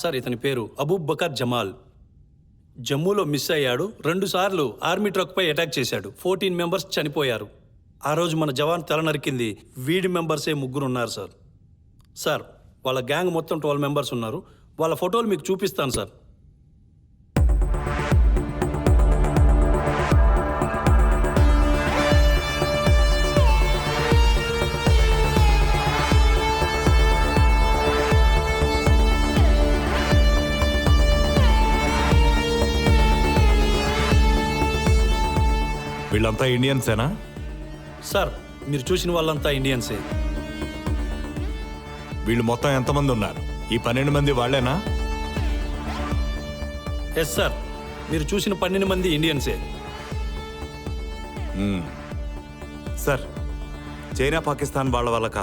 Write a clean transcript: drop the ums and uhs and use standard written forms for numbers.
Sir ఇతని పేరు Abu Bakr Jamal. జమ్మూలో miss అయ్యాడు. 2 సార్లు ఆర్మీ ట్రక్పై అటాక్ చేశాడు. 14 మెంబర్స్ చనిపోయారు. ఆ రోజు మన జవాన్ తల నరికింది వీడి మెంబర్సే 3 ఉన్నారు సార్. సార్ వాళ్ళ గ్యాంగ్ మొత్తం 12 మెంబర్స్ ఉన్నారు. వాళ్ళ ఫోటోలు మీకు చూపిస్తాను సార్. వీళ్ళంతా ఇండియన్సేనా? సార్ మీరు చూసిన వాళ్ళంతా ఇండియన్సే. వీళ్ళు మొత్తం ఎంతమంది ఉన్నారు? ఈ 12 మంది వాళ్ళేనా? ఎస్ సార్, మీరు చూసిన 12 మంది ఇండియన్సే. సార్, చైనా పాకిస్తాన్ వాళ్ళ